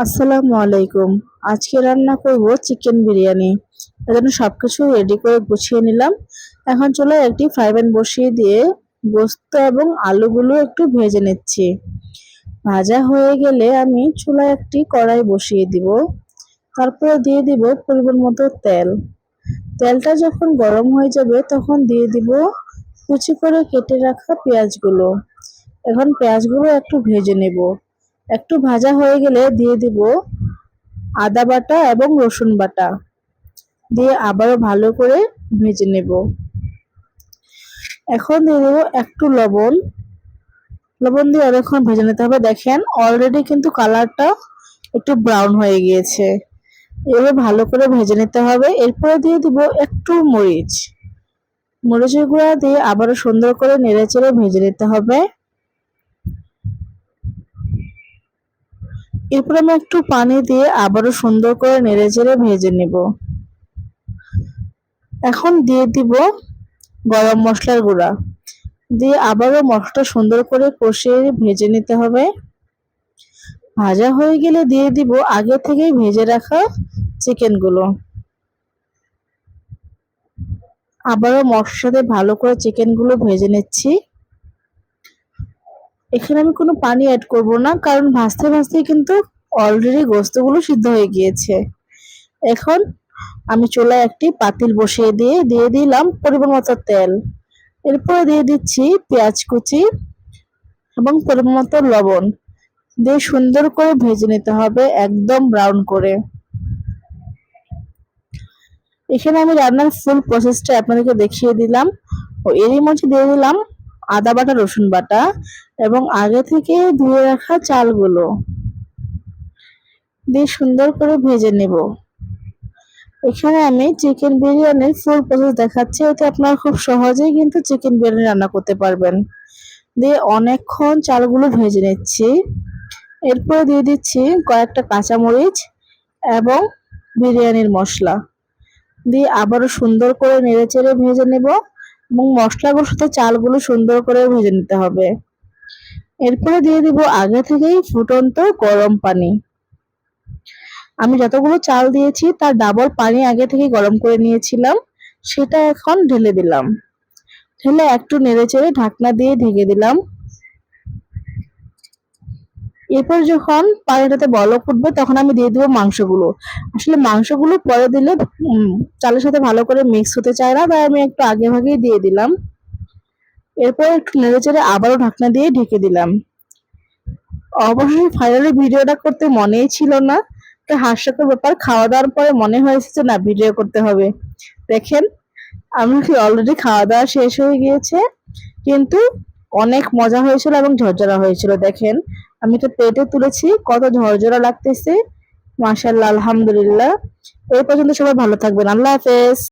আসসালামু আলাইকুম। আজকে রান্না করব চিকেন বিরিয়ানি। এজন্য সবকিছু রেডি করে গুছিয়ে নিলাম। এখন চুলায় একটি ফ্রাই প্যান বসিয়ে দিয়ে গোশত এবং আলুগুলো একটু ভেজে নিচ্ছি। ভাজা হয়ে গেলে আমি চুলায় একটি কড়াই বসিয়ে দিব। তারপরে দিয়ে দিব পরিমাণ মতো তেল। তেলটা যখন গরম হয়ে যাবে তখন দিয়ে দিব কুচি করে কেটে রাখা পেঁয়াজগুলো। এখন পেঁয়াজগুলো একটু ভেজে নেব। একটু ভাজা হয়ে গেলে দিয়ে দিব আদা বাটা এবং রসুন বাটা, দিয়ে আবারও ভালো করে ভেজে নেব। এখন দিয়ে দেবো একটু লবণ। লবণ দিয়ে অনেকক্ষণ ভেজে নিতে হবে। দেখেন অলরেডি কিন্তু কালারটা একটু ব্রাউন হয়ে গিয়েছে। এভাবে ভালো করে ভেজে নিতে হবে। এরপরে দিয়ে দিব একটু মরিচের গুঁড়া দিয়ে আবারও সুন্দর করে নেড়েচেড়ে ভেজে নিতে হবে। এরপর আমি একটু পানি দিয়ে আবারও সুন্দর করে নেড়েচেড়ে ভেজে নেব। এখন দিয়ে দিব গরম মশলার গুঁড়া, দিয়ে আবারও মশলাটা সুন্দর করে কষিয়ে ভেজে নিতে হবে। ভাজা হয়ে গেলে দিয়ে দিব আগে থেকেই ভেজে রাখা চিকেনগুলো। আবারও মশলার সাথে ভালো করে চিকেনগুলো ভেজে নিচ্ছি। এখানে আমি কোনো পানি অ্যাড করব না, কারণ ভাজতে ভাজতে কিন্তু অলরেডি গোস্তগুলো সিদ্ধ হয়ে গিয়েছে। এখন আমি চুলায় একটি পাতিল বসিয়ে দিয়ে দিলাম পরিমাণ মতো তেল। এরপরে দিয়ে দিচ্ছি পেঁয়াজ কুচি এবং পরিমাণ মতো লবণ, দিয়ে সুন্দর করে ভেজে নিতে হবে একদম ব্রাউন করে। এখানে আমি রান্নার ফুল প্রসেসটা আপনাদেরকে দেখিয়ে দিলাম। ও এরই মধ্যে দিয়ে দিলাম আদা বাটা রসুন বাটা এবং আগে থেকে ধুয়ে রাখা চালগুলো, দিয়ে সুন্দর করে ভেজে নেব। এখানে আমি চিকেন বিরিয়ানির ফুল প্রসেস দেখাচ্ছি, এতে আপনারা খুব সহজেই কিন্তু চিকেন বিরিয়ানি রান্না করতে পারবেন। দিয়ে অনেকক্ষণ চালগুলো ভেজে নিচ্ছি। এরপরে দিয়ে দিচ্ছি কয়েকটা কাঁচামরিচ এবং বিরিয়ানির মশলা, দিয়ে আবারও সুন্দর করে নেড়েচেড়ে ভেজে নেব এবং মশলাগুলোর সাথে চালগুলো সুন্দর করে ভেজে নিতে হবে। এরপরে দিয়ে দিব আগে থেকেই ফুটন্ত গরম পানি। আমি যতগুলো চাল দিয়েছি তার ডাবল পানি আগে থেকে গরম করে নিয়েছিলাম, সেটা এখন ঢেলে দিলাম। ঢেলে একটু নেড়েচেড়ে ঢাকনা দিয়ে ঢেকে দিলাম। এরপর যখন পানিটাতে বলক উঠবে তখন আমি দিয়ে দিব মাংসগুলো। আসলে মাংসগুলো পরে দিলে চালের সাথে ভালো করে মিক্স হতে চায় না, তাই আমি একটু আগে ভাগেই দিয়ে দিলাম। এরপর একটু নেড়েচেড়ে আবারও ঢাকনা দিয়ে ঢেকে দিলাম। অবশ্যই ফাইনালি ভিডিওটা করতে মনেই ছিল না, তো হাস্যকর ব্যাপার, খাওয়া দাওয়ার পরে মনে হয়েছে যে না ভিডিও করতে হবে। দেখেন আমার কি অলরেডি খাওয়া দাওয়া শেষ হয়ে গিয়েছে, কিন্তু অনেক মজা হয়েছিল এবং ঝরঝরা হয়েছিল। দেখেন আমি তো প্লেটে তুলেছি, কত ঝরঝরা লাগতেছে। মাশাআল্লাহ, আলহামদুলিল্লাহ। এই পর্যন্ত সবাই ভালো থাকবেন। আল্লাহ হাফেজ।